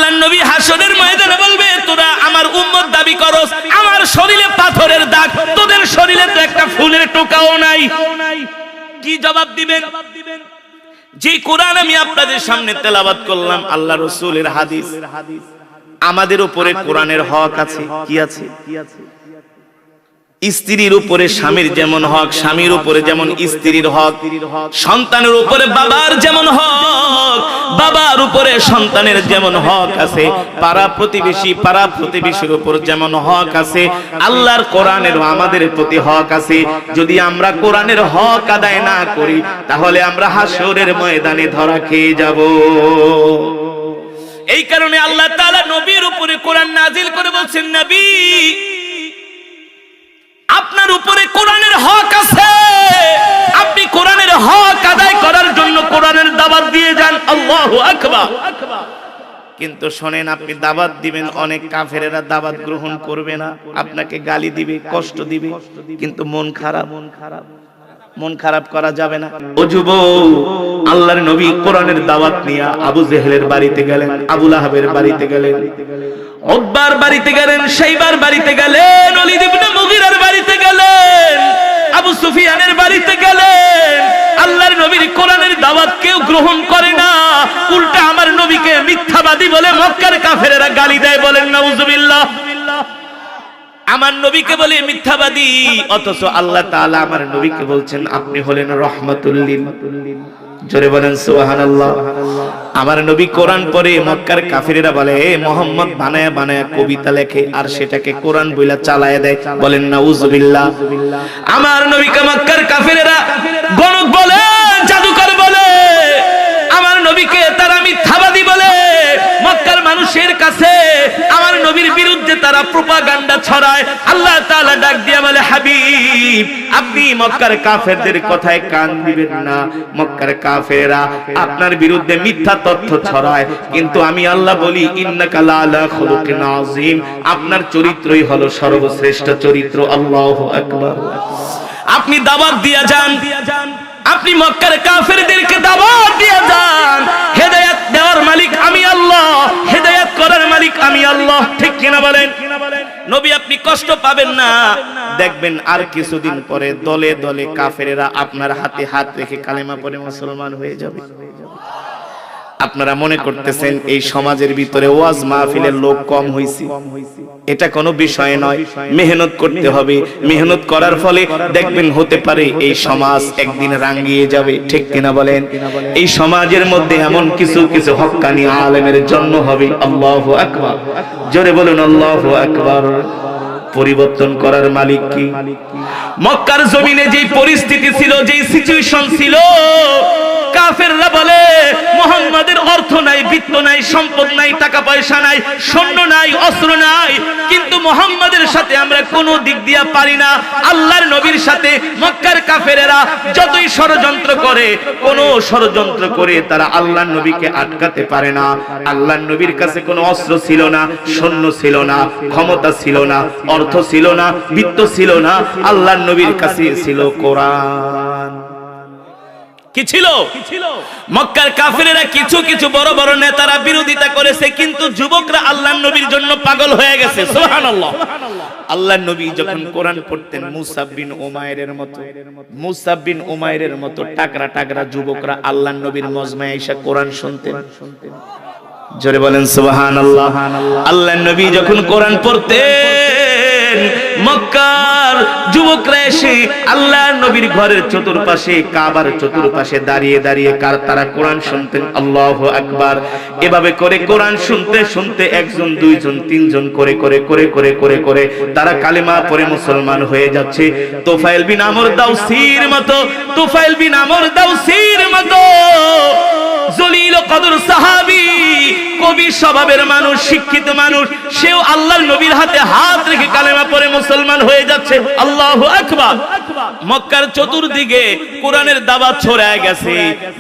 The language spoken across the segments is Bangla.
আল্লাহর নবী হাসরের ময়দানে বলবে, তোরা আমার উম্মত দাবি করস, আমার শরীরে পাথরের দাগ, তোদের শরীরে তো একটা ফুলের টোকাও নাই। কি জবাব দিবেন? যে কোরআন আমি আপনাদের সামনে তেলাওয়াত করলাম, আল্লাহ রাসূলের হাদিস, আমাদের উপরে কোরআনের হক আছে। কি আছে? স্ত্রীর উপরে স্বামীর যেমন হক, স্বামীর উপরে যেমন স্ত্রীর হক, সন্তানের উপরে বাবার যেমন হক, বাবার উপরে সন্তানের যেমন হক আছে, পাড়া প্রতিবেশীর উপর যেমন হক আছে, আল্লাহর কোরআনেরও আমাদের প্রতি হক আছে। যদি আমরা কোরআনের হক আদায় না করি, তাহলে আমরা হাসরের ময়দানে ধরা খেয়ে যাব। এই কারণে আল্লাহ তাআলা নবীর উপরে কোরআন নাজিল করে বলছেন, নবী আপনার উপরে কোরআনের হক আছে, আপনি কোরআনের হক আদায় করার জন্য কোরআনের দাওয়াত দিয়ে যান। আল্লাহু আকবার। কিন্তু শোনেন, আপনি দাওয়াত দিবেন, অনেক কাফেরেরা দাওয়াত গ্রহণ করবে না, আপনাকে গালি দিবে, কষ্ট দিবে, কিন্তু মন খারাপ করা যাবে না। ও যুবক, আল্লাহর নবী কোরআনের দাওয়াত নিয়ে আবু জেহেলের বাড়িতে গেলেন, আবু লাহাবের বাড়িতে গেলেন, উতবার বাড়িতে গেলেন, শাইবার বাড়িতে গেলেন, ওলীদ ইবনে মুগীরার বাড়িতে গেলেন, আবু সুফিয়ানের বাড়িতে গেলেন। আল্লাহর নবীর কোরআনের দাওয়াত কেউ গ্রহণ করে না, উল্টা আমার নবীকে মিথ্যাবাদী বলে মক্কার কাফেরেরা গালি দেয়। বলেন নাউজুবিল্লাহ। আমার নবীকে বলে মিথ্যাবাদী, অথচ আল্লাহ তাআলা আমার নবীকে বলছেন আপনি হলেন রাহমাতুল লিল। জোরে বলেন সুবহানাল্লাহ। আমার নবী কোরআন পড়ে মক্কার কাফিরেরা বলে মুহাম্মদ বানায়া বানায়া কবিতা লেখে আর সেটাকে কোরআন বইলা চালায়া দেয়। বলেন নাউজুবিল্লাহ। আমার নবীকে মক্কার কাফিরেরা গণক বলে, জাদুকর বলে, আমার নবীকে তারা মিথ্যাবাদী বলে, মক্কার মানুষের কাছে আমার নবীর বিরুদ্ধে তারা প্রোপাগান্ডা ছড়ায়। আল্লাহ তাআলা ডাক দিয়ে বলে, হাবিব আপনি মক্কার কাফেরদের কথায় কান দিবেন না। মক্কার কাফেররা আপনার বিরুদ্ধে মিথ্যা তথ্য ছড়ায়, কিন্তু আমি আল্লাহ বলি ইন্নাকা লাআলা খুলুকিন আযীম, আপনার চরিত্রই হলো সর্বশ্রেষ্ঠ চরিত্র। আল্লাহু আকবার। আপনি দাওয়াত দিয়ে যান, আপনি মক্কার কাফেরদেরকে দাওয়াত দিয়ে যান। হেদায়েত দেওয়ার মালিক আমি আল্লাহ, হেদায়েত করার মালিক আমি আল্লাহ। ঠিক কিনা বলেন? নবী আপনি কষ্ট পাবেন না, দেখবেন আর কিছুদিন পরে দলে দলে কাফেরেরা আপনার হাতে হাত রেখে কালেমা পড়ে মুসলমান হয়ে যাবে। আপনারা মনে করতেছেন এই সমাজের ভিতরে ওয়াজ মাহফিলের লোক কম হইছে, এটা কোনো বিষয় নয়। মেহনত করতে হবে, মেহনত করার ফলে দেখবেন হতে পারে এই সমাজ একদিন রাঙ্গিয়ে যাবে। ঠিক কিনা বলেন? এই সমাজের মধ্যে এমন কিছু কিছু হক্কানি আলেমের জন্ম হবে। আল্লাহু আকবার। জোরে বলুন আল্লাহু আকবার। পরিবর্তন করার মালিক কি? মক্কার জমিনে যে পরিস্থিতি ছিল, যে সিচুয়েশন ছিল, কাফেররা বলে মুহাম্মাদের অর্থ নাই, বিত্ত নাই, সম্পদ নাই, টাকা পয়সা নাই, সৈন্য নাই, অস্ত্র নাই, কিন্তু মুহাম্মাদের সাথে আমরা কোনো দিক দিয়া পারি না। আল্লাহর নবীর সাথে মক্কার কাফেরেরা যতই ষড়যন্ত্র করে, কোনো ষড়যন্ত্র করে তারা আল্লাহর নবীকে আটকাতে পারে না। আল্লাহর নবীর কাছে কোনো অস্ত্র ছিল না, সৈন্য ছিল না, ক্ষমতা ছিল না, অর্থ ছিল না, বিত্ত ছিল না। আল্লাহর নবীর কাছে ছিল কোরআন। কি ছিল? মক্কার কাফেরেরা কিছু কিছু বড় বড় নেতারা বিরোধিতা করেছে, কিন্তু যুবকরা আল্লাহর নবীর জন্য পাগল হয়ে গেছে। সুবহানাল্লাহ। আল্লাহর নবী যখন কোরআন পড়তেন, মুসাব বিন উমাইরের মতো টাকরা টাকরা যুবকরা আল্লাহর নবীর মজমায় এসে কোরআন শুনতেন। জোরে বলেন সুবহানাল্লাহ। আল্লাহর নবী যখন কোরআন পড়তেন, মক্কার যুবকরা এসে আল্লাহর নবীর ঘরের চতুর্পাশে, কাবার চতুর্পাশে দাঁড়িয়ে দাঁড়িয়ে তারা কোরআন শুনতেন। আল্লাহু আকবার। এভাবে করে কোরআন শুনতে শুনতে একজন, দুইজন, তিনজন করে করে করে করে করে করে তারা কালেমা পড়ে মুসলমান হয়ে যাচ্ছে। তুফাইল বিন আমর দাউসির মতো জলিল কদর সাহাবী, কবি স্বভাবের মানুষ, শিক্ষিত মানুষ, সেও আল্লাহর নবীর হাতে হাত রেখে কালেমা পড়ে মুসলমান হয়ে যাচ্ছে। আল্লাহু আকবার। মক্কার চতুর্দিকে কোরআনের দাওয়াত ছড়ায় গেছে,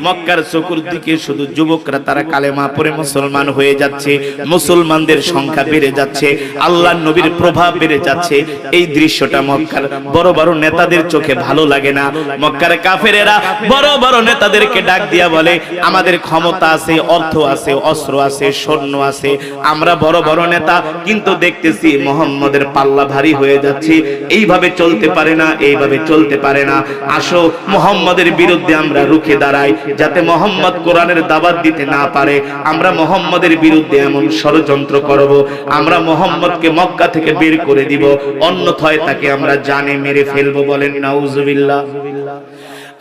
মক্কার চতুর্দিকে শুধু যুবকরা তারা কালেমা পড়ে মুসলমান হয়ে যাচ্ছে, মুসলমানদের সংখ্যা বেড়ে যাচ্ছে, আল্লাহর নবীর প্রভাব বেড়ে যাচ্ছে। এই দৃশ্যটা মক্কার বড় বড় নেতাদের চোখে ভালো লাগে না। মক্কার কাফেরেরা বড় বড় নেতাদেরকে ডাক দিয়া বলে, আমাদের ক্ষমতা আছে, অর্থ আছে, অস্ত্র আছে, সৈন্য সৈন্য আছে, আমরা বড় বড় নেতা, কিন্তু দেখতেছি মুহাম্মাদের পাল্লা ভারী হয়ে যাচ্ছে। এইভাবে চলতে পারে না, এইভাবে চলতে পারে না। আসো মুহাম্মাদের বিরুদ্ধে আমরা রুখে দাঁড়াই, যাতে মুহাম্মদ কোরআনের দাওয়াত দিতে না পারে। আমরা মুহাম্মাদের বিরুদ্ধে এমন ষড়যন্ত্র করব, আমরা মুহাম্মদকে মক্কা থেকে বের করে দিব, অন্যথায় তাকে আমরা জানে মেরে ফেলবো। বলেন নাউজুবিল্লাহ।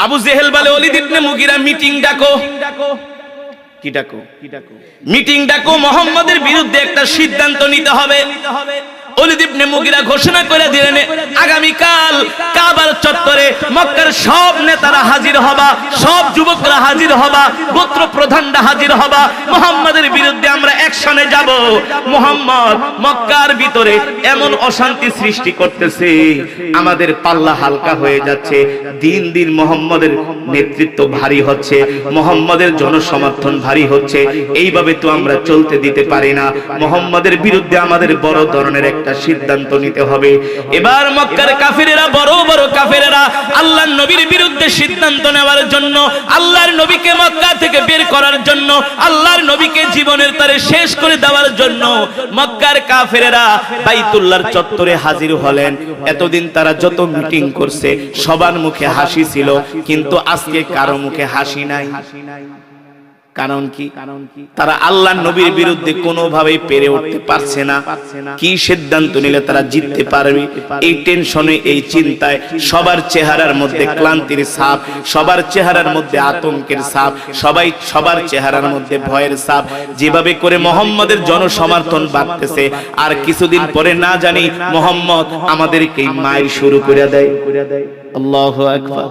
আবু জেহেল বলে, ওলীদ ইবনে মুগীরা মিটিং ডাকো। কি ডাকো? মিটিং ডাকো, মুহাম্মাদের বিরুদ্ধে একটা সিদ্ধান্ত নিতে হবে। ওলীদ ইবনে মুগীরা ঘোষণা করে দিলেন, আগামী কাল কাবার চত্বরে মক্কার সব নেতারা হাজির হবা, সব যুবকরা হাজির হবা, গোত্র প্রধানরা হাজির হবা। মুহাম্মাদের বিরুদ্ধে আমরা অ্যাকশনে যাব। মুহাম্মদ মক্কার ভিতরে এমন অশান্তি সৃষ্টি করতেছে, আমাদের পাল্লা হালকা হয়ে যাচ্ছে। দিন দিন মুহাম্মাদের নেতৃত্ব ভারী হচ্ছে, মুহাম্মাদের জনসমর্থন ভারী হচ্ছে। এইভাবে তো আমরা চলতে দিতে পারি না। মুহাম্মাদের বিরুদ্ধে আমাদের বড় ধরনের একটা সিদ্ধান্ত নিতে হবে। এবার মক্কার কাফিরেরা, বড় বড় কাফিরেরা আল্লাহর নবীর বিরুদ্ধে সিদ্ধান্ত নেওয়ার জন্য, আল্লাহর নবীকে মক্কা থেকে বের করার জন্য, আল্লাহর নবীকে জীবনের তরে শেষ করে দেওয়ার জন্য মক্কার কাফিরেরা বাইতুল্লাহর চত্বরে হাজির হলেন। এতদিন তারা যত মিটিং করছে সবার মুখে হাসি ছিল, কিন্তু আজকে কারো মুখে হাসি নাই। কারণ কি? তারা আল্লাহর নবীর বিরুদ্ধে কোনোভাবেই পেরে উঠতে পারছে না। কি সিদ্ধান্ত নিলে তারা জিততে পারবে, এই টেনশনে, এই চিন্তায় সবার চেহারার মধ্যে ক্লান্তির ছাপ, সবার চেহারার মধ্যে আতঙ্কের ছাপ, সবার চেহারার মধ্যে ভয়ের ছাপ। যেভাবে করে মুহাম্মাদের জনসমর্থন বাড়তেছে, আর কিছুদিন পরে না জানি মুহাম্মদ আমাদেরকে মায়ের শুরু করে দেয়। আল্লাহু আকবার।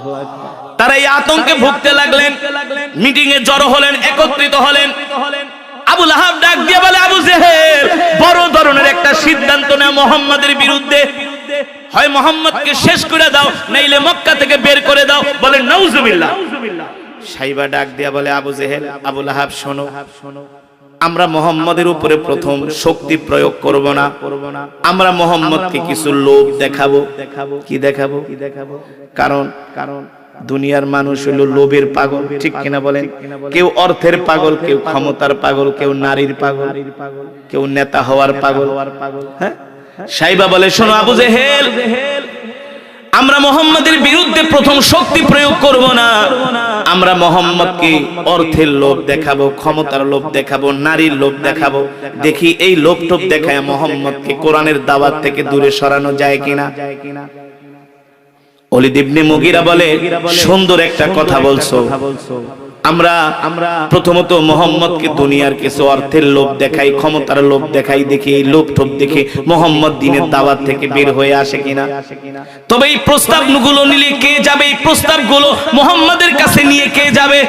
তারা এই আতঙ্কে ভুগতে লাগলেন। মিটিং এ জড়ো হলেন, একত্রিত হলেন। আবু লাহাব ডাক দিয়ে বলে, আবু জেহেল, বড় ধরনের একটা সিদ্ধান্ত নেয় মুহাম্মাদের বিরুদ্ধে। হয় মুহাম্মদকে শেষ করে দাও, নাইলে মক্কা থেকে বের করে দাও। বলে নাউজুবিল্লাহ। সাইবা ডাক দিয়া বলে, আবু জেহেল, আবু লাহাব, শোনো, আমরা মুহাম্মাদের উপরে প্রথম শক্তি প্রয়োগ করব না। আমরা মুহাম্মদকে কিছু লোভ দেখাবো। কি দেখাবো? কারণ দুনিয়ার মানুষ হলো লোভের পাগল, ঠিক কিনা বলেন? কেউ অর্থের পাগল, কেউ ক্ষমতার পাগল, কেউ নারীর পাগল, কেউ নেতা হওয়ার পাগল। হ্যাঁ, সাইবা বলে, শোনো আবু জেহেল, আমরা মুহাম্মাদের বিরুদ্ধে প্রথম শক্তি প্রয়োগ করব না। আমরা মুহাম্মদকে অর্থের লোভ দেখাবো, ক্ষমতার লোভ দেখাবো, নারীর লোভ দেখাবো। দেখি এই লোভ টোভ দেখায় মুহাম্মদকে কোরআনের দাওয়াত থেকে দূরে সরানো যায় কিনা। ওলীদ ইবনে মুগীরা বলে, সুন্দর একটা কথা বলছো। আমরা প্রথমত মুহাম্মদকে দুনিয়ার কিছু অর্থের লোভ দেখাই, ক্ষমতার লোভ দেখাই, দেখি এই লোভ টোভ দেখে মুহাম্মদ দ্বীনের দাওয়াত থেকে বের হয়ে আসে কিনা। তবে এই প্রস্তাবগুলো নিলে কে যাবে? এই প্রস্তাবগুলো মুহাম্মদের কাছে নিয়ে কে যাবে?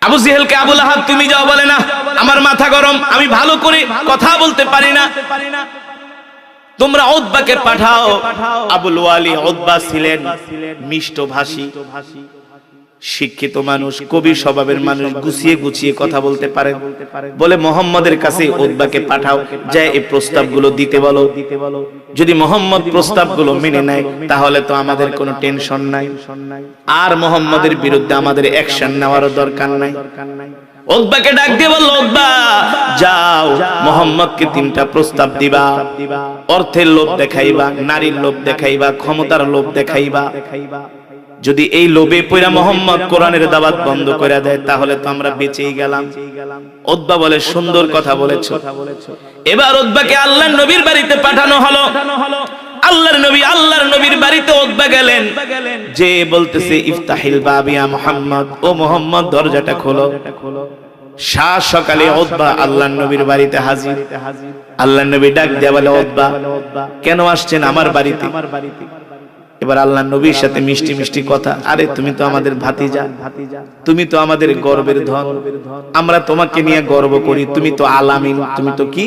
আবু জেহেলকে আবু লাহাব তুমি যাও। বলে, না, আমার মাথা গরম, আমি ভালো করে কথা বলতে পারি না। তোমরা উতবাকে পাঠাও। আবুল ওয়ালি উতবা ছিলেন মিষ্টভাষী, শিক্ষিত মানুষ, কবি স্বভাবের মানুষ, গুছিয়ে গুছিয়ে কথা বলতে পারেন। বলে, মুহাম্মাদের কাছে উতবাকে পাঠাও, যে এই প্রস্তাবগুলো দিতে বলো। যদি মুহাম্মদ প্রস্তাবগুলো মেনে নেয়, তাহলে তো আমাদের কোনো টেনশন নাই, আর মুহাম্মাদের বিরুদ্ধে আমাদের অ্যাকশন নেওয়ার দরকার নাই। উতবাকে ডাক দিয়ে বলল, উতবা, যাও, মুহাম্মদকে 3টা প্রস্তাব দিবা। অর্থের লোভ দেখাইবা, নারীর লোভ দেখাইবা, ক্ষমতার লোভ দেখাইবা। যদি এই লোভে পড়া মুহাম্মদ কোরআনের দাওয়াত বন্ধ করে দেয়, তাহলে তো আমরা বেঁচেই গেলাম। উতবা বলে, সুন্দর কথা বলেছো। এবার উতবাকে আল্লাহর নবীর বাড়িতে পাঠানো হলো। আল্লাহর নবীর বাড়িতে উতবা গেলেন, যে বলতেছে, ইফতাহিল বাব ইয়া মুহাম্মদ, ও মুহাম্মদ দরজাটা খোলো। সাত সকালে উতবা আল্লাহর নবীর বাড়িতে হাজির। আল্লাহর নবী ডাক দিয়ে বলে, উতবা, কেন আসছেন আমার বাড়িতে? এবার আল্লাহর নবীর সাথে মিষ্টি মিষ্টি কথা। আরে তুমি তো আমাদের ভাতিজা, তুমি তো আমাদের গর্বের ধন, আমরা তোমাকে নিয়ে গর্ব করি। তুমি তো আল আমিন। তুমি তো কি?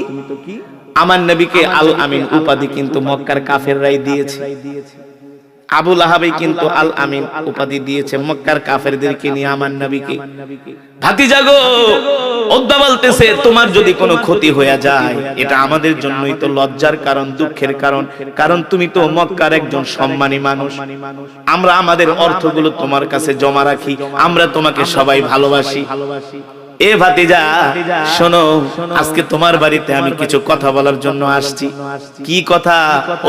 আমার নবীকে আল আমিন উপাধি কিন্তু মক্কার কাফেররাই দিয়েছে। আবু লাহাবই কিন্তু আল আমিন উপাধি দিয়েছে মক্কার কাফেরদেরকে নিয়ে আমার নবীকে। ভাতিজা গো, উতবা বলতেছে, তোমার যদি কোনো ক্ষতি হয়ে যায়, এটা আমাদের জন্যই তো লজ্জার কারণ, দুঃখের কারণ। কারণ তুমি তো মক্কার একজন সম্মানী মানুষ। আমরা আমাদের অর্থগুলো তোমার কাছে জমা রাখি, আমরা তোমাকে সবাই ভালোবাসি। এ ভাতিজা শোনো, আজকে তোমার বাড়িতে আমি কিছু কথা বলার জন্য আসছি। কি কথা?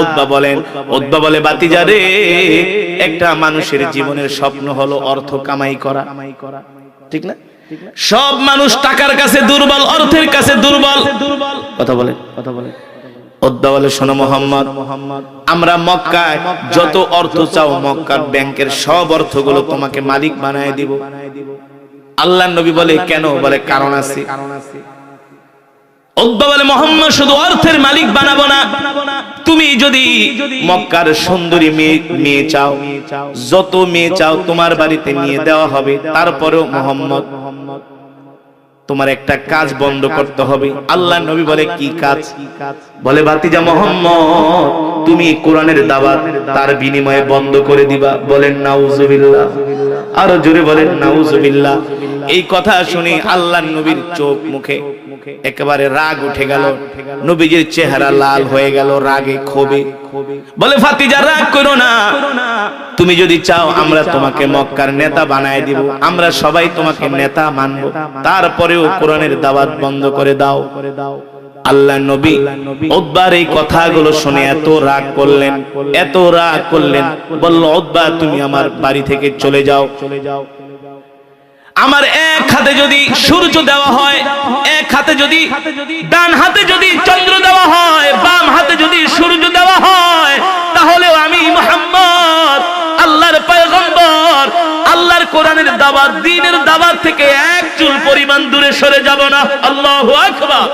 উতবা বলে ভাতিজা রে, একটা মানুষের জীবনের স্বপ্ন হলো অর্থ কামাই করা, ঠিক না? সব মানুষ টাকার কাছে দুর্বল, অর্থের কাছে দুর্বল। কথা বলে উতবা বলে শোনো মোহাম্মদ, আমরা মক্কায় যত অর্থ চাও মক্কার ব্যাংকের সব অর্থগুলো তোমাকে মালিক বানায় দিব। আল্লাহর নবী বলে কেন? বলে কারণ আছে। উতবা বলে মুহাম্মদ শুধু অর্থের মালিক বানাবো না, তুমি যদি মক্কার সুন্দরী মেয়ে চাও, যত মেয়ে চাও তোমার বাড়িতে নিয়ে দেওয়া হবে। তারপরেও মুহাম্মদ তোমার একটা কাজ বন্ধ করতে হবে। আল্লাহর নবী বলে কি কাজ? বলে ভাতিজা মুহাম্মদ তুমি কোরআনের দাওয়াত তার বিনিময়ে বন্ধ করে দিবা। বলেন নাউজুবিল্লাহ, আরো জোরে বলেন নাউজুবিল্লাহ। এই কথা শুনে আল্লাহর নবীর চোখ মুখে একেবারে রাগ উঠে গেল, নবীজির চেহারা লাল হয়ে গেল রাগে ক্ষোভে। বলে ফাতিজা রাগ করো না, তুমি যদি চাও আমরা তোমাকে মক্কার নেতা বানায় দিব, আমরা সবাই তোমাকে নেতা মানব, তারপরেও কোরআনের দাওয়াত বন্ধ করে দাও। আল্লাহ নবী উতবার এই কথাগুলো শুনে এত রাগ করলেন, বলল উতবা তুমি আমার বাড়ি থেকে চলে যাও। আমার এক হাতে যদি সূর্য দেওয়া হয়, এক হাতে যদি ডান হাতে যদি চন্দ্র দেওয়া হয়, বাম হাতে যদি সূর্য দেওয়া হয়, তাহলেও আমি মুহাম্মদ আল্লাহর পয়গম্বর আল্লাহর কোরআনের দাওয়াত দ্বীনের দাওয়াত থেকে এক চুল পরিমাণ দূরে সরে যাব না। আল্লাহু আকবার।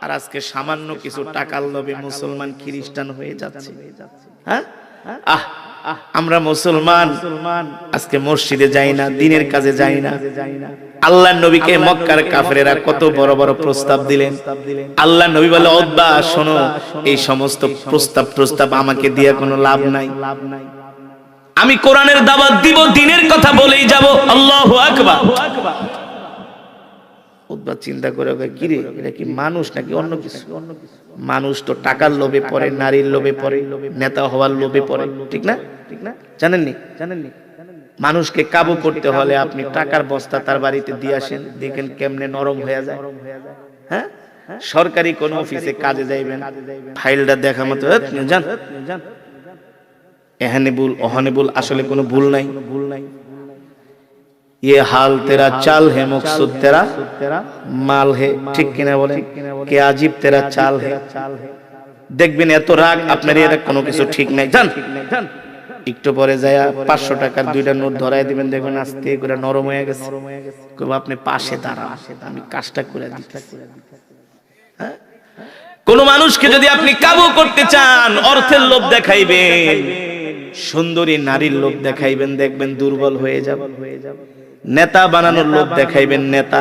আর আজকে সামান্য কিছু টাকার লোভে মুসলমান খ্রিস্টান হয়ে যাচ্ছে। হ্যাঁ, আমরা মুসলমান আজকে মসজিদে যাই না, দ্বীনের কাজে যাই না। আল্লাহর নবীকে মক্কার কাফেরেরা কত বড় বড় প্রস্তাব দিলেন। আল্লাহর নবী বলে উতবা শোনো, এই সমস্ত প্রস্তাব আমাকে দিয়ে কোনো লাভ নাই। আমি কোরআনের দাওয়াত দিব, দ্বীনের কথা বলেই যাব। আল্লাহু আকবার। উতবা চিন্তা করে কি রে, এটা কি মানুষ নাকি অন্য কিছু? মানুষ তো টাকার লোভে পড়ে, নারীর লোভে পড়ে, নেতা হওয়ার লোভে পড়ে, ঠিক না? জানেননি? মানুষকে কাবু করতে হলে আপনি টাকার বস্তা তার বাড়িতে দিয়ে আসেন, দেখেন কেমনে নরম হয়ে যায়। হ্যাঁ, সরকারি কোন অফিসে কাজে যাইবেন, ফাইলটা দেখা মতো জান এখানে ভুল ওখানে ভুল, আসলে কোনো ভুল নাই। ये हाल तेरा चाल है, मकसूद तेरा माल है, ठीक किना बोले? क्या अजीब तेरा चाल है। দেখবেন এত রাগ আপনার, এটা কোনো কিছু ঠিক নাই। জান একটু পরে যায় 500 টাকার দুইটা নোট ধরাই দিবেন, দেখবেন আস্তে করে নরম হয়ে গেছে। কইবো আপনি পাশে দাঁড়ান, আমি কাজটা করে দিতেছি। হ্যাঁ, কোন মানুষকে যদি আপনি কাবু করতে চান, অর্থের লোভ দেখাইবেন, সুন্দরী নারীর লোভ দেখাইবেন, দেখবেন দুর্বল হয়ে যাবে। নেতা বানানোর লোভ দেখাইবেন, নেতা।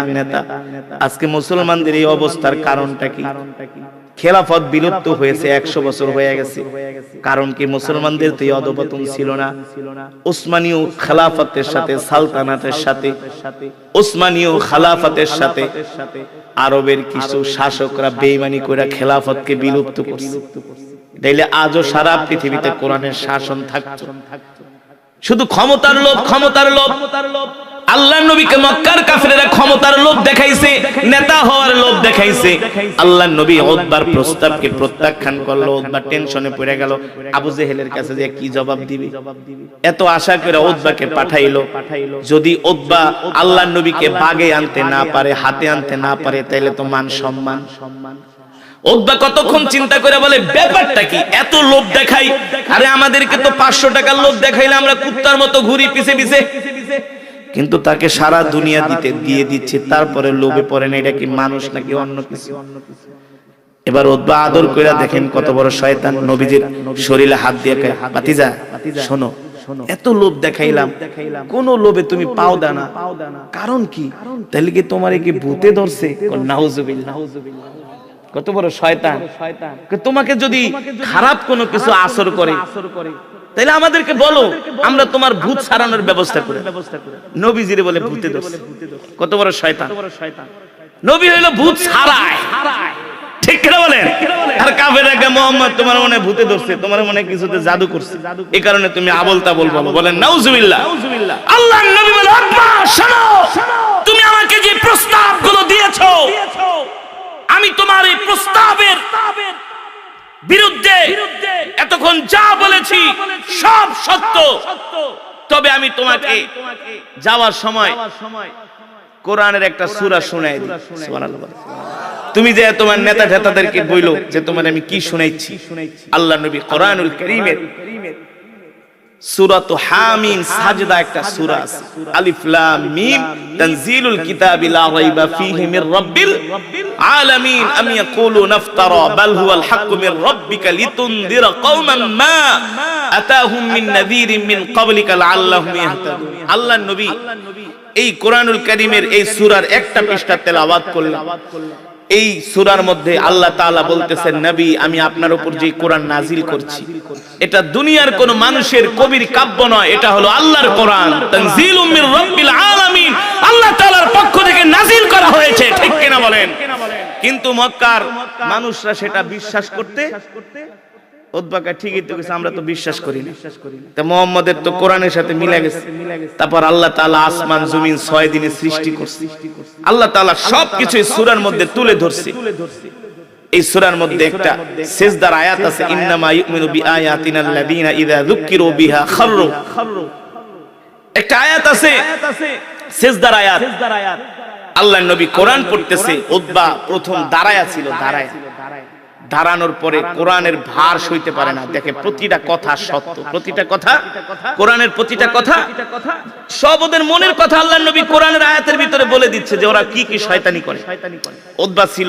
আজকে মুসলমানদের এই অবস্থার কারণটা কি? খেলাফত বিলুপ্ত হয়েছে, 100 বছর হয়ে গেছে। কারণ কি? মুসলমানদের তো অধঃপতন ছিল না। উসমানীয় খেলাফতের সাথে, সালতানাতের সাথে, উসমানীয় খেলাফতের সাথে আরবের কিছু শাসকরা বেঈমানি করে খেলাফতকে বিলুপ্ত করছে। তাইলে আজও সারা পৃথিবীতে কোরআনের শাসন থাকতো। শুধু ক্ষমতার লোভ। আল্লাহর নবীকে মক্কার কাফেররা ক্ষমতার লোভ দেখাইছে, নেতা হওয়ার লোভ দেখাইছে। আল্লাহর নবী উতবার প্রস্তাবকে প্রত্যাখ্যান করলো। উতবা টেনশনে পড়ে গেল, আবু জেহেলের কাছে যে কি জবাব দিবে। এত আশা করে উতবাকে পাঠাইলো। যদি উতবা আল্লাহর নবীকে বাগে আনতে না পারে, হাতে আনতে না পারে, তাইলে তো মান সম্মান। উতবা কতক্ষণ চিন্তা করে বলে ব্যাপারটা কি, এত লোভ দেখাই? আরে আমাদেরকে তো 500 টাকার লোভ দেখাইলে আমরা কুত্তার মতো ঘুরি পিছে পিছে, কিন্তু তাকে সারা দুনিয়া দিয়ে দিচ্ছে, তারপরে লোভে পড়ে না। এটা কি মানুষ নাকি অন্য কিছু? এবার উতবা আদর কইরা দেখেন কত বড় শয়তান, নবীজির শরীরে হাত দিয়ে কয় ভাতিজা শোনো, এত লোভ দেখাইলাম, কোন লোভে তুমি পাও দানা, কারণ কি? তাহলে কি তোমারে কি ভূতে ধরছে? নাউজুবিল্লাহ। কত বড় শয়তান। তোমাকে যদি খারাপ কোনো কিছু আসর করে, তাহলে আমাদেরকে বলো, আমরা তোমার ভূত সারানোর ব্যবস্থা করি। নবীজিরে বলে ভূতে ধরছে। কত বড় শয়তান। নবী হইলো ভূত সারায়, ঠিক করে বলেন। আর কাফেররা কে মুহাম্মদ তোমার মনে ভূতে ধরছে, তোমার মনে কিছুতে জাদু করছে, এই কারণে তুমি আবল তাবল বলো। বলেন নাউজুবিল্লাহ। আল্লাহর নবী বলে উতবা শোনো, তুমি আমাকে যে প্রস্তাবগুলো দিয়েছো, আমি তোমার এই প্রস্তাবের বিরুদ্ধে এতক্ষণ যা বলেছি সব সত্য, তবে আমি তোমাকে যাওয়ার সময় কোরআনের একটা সূরা শোনাই দিই। সুবহানাল্লাহ। তুমি যে তোমার নেতা ঠেতাদেরকে বইলো যে তোমার আমি কি শোনাইছি, আল্লাহ নবী কোরআনুল কারীমের সূরাত হামিম সাজদা একটা সূরা আছে, আলিফ লাম মিম তানজিলুল কিতাবি লা রাইবা ফীহি মির রাব্বিল আলামিন আম ইয়াকুলুনা ইফতারা বাল হুয়াল হাক্কু মির রাব্বিকা লিতুনদিরা কওমান মা আতাহুম মিন নাযীরিন মিন ক্বাবলিকা লাআল্লাহুম ইয়াহতাদুন। আল্লাহর নবী এই কোরআনুল কারীমের এই সূরার একটা পৃষ্ঠা তেলাওয়াত করলেন। এই সূরার মধ্যে আল্লাহ তাআলা বলতেছেন, নবী আমি আপনার উপর যে কোরআন নাজিল করছি এটা দুনিয়ার কোন মানুষের কবির কাব্য নয়, এটা হলো আল্লাহর কোরআন, তানজিলুম মির রাব্বিল আলামিন, আল্লাহ তাআলার পক্ষ থেকে নাজিল করা হয়েছে। ঠিক কিনা বলেন? কিন্তু মক্কার মানুষরা সেটা বিশ্বাস করতে উদ্বাকা ঠিকই তো কিছু, আমরা তো বিশ্বাস করি না। তা মুহাম্মদের তো কোরআনের সাথে মিলে গেছে। তারপর আল্লাহ তাআলা আসমান জমিন 6 দিনে সৃষ্টি করছে। আল্লাহ তাআলা সবকিছু এই সূরার মধ্যে তুলে ধরছে। এই সূরার মধ্যে একটা সিজদার আয়াত আছে, ইন্নামা ইউমিনু বিআয়াতিনা আল্লাযীনা ইযা যুকিরু বিহা খাররু। একটা আয়াত আছে সিজদার আয়াত। আল্লাহর নবী কোরআন পড়তেছে, উতবা প্রথম দাঁড়ায়া ছিল, দাঁড়ানোর পরে কোরআনের ভার সইতে পারে না। দেখে প্রতিটা কথা সত্য, প্রতিটা কথা কোরআনের প্রতিটা কথা সব ওদের মনের কথা আল্লাহর নবী কোরআনের আয়াতের ভিতরে বলে দিচ্ছে যে ওরা কি কি শয়তানি করে। উতবা ছিল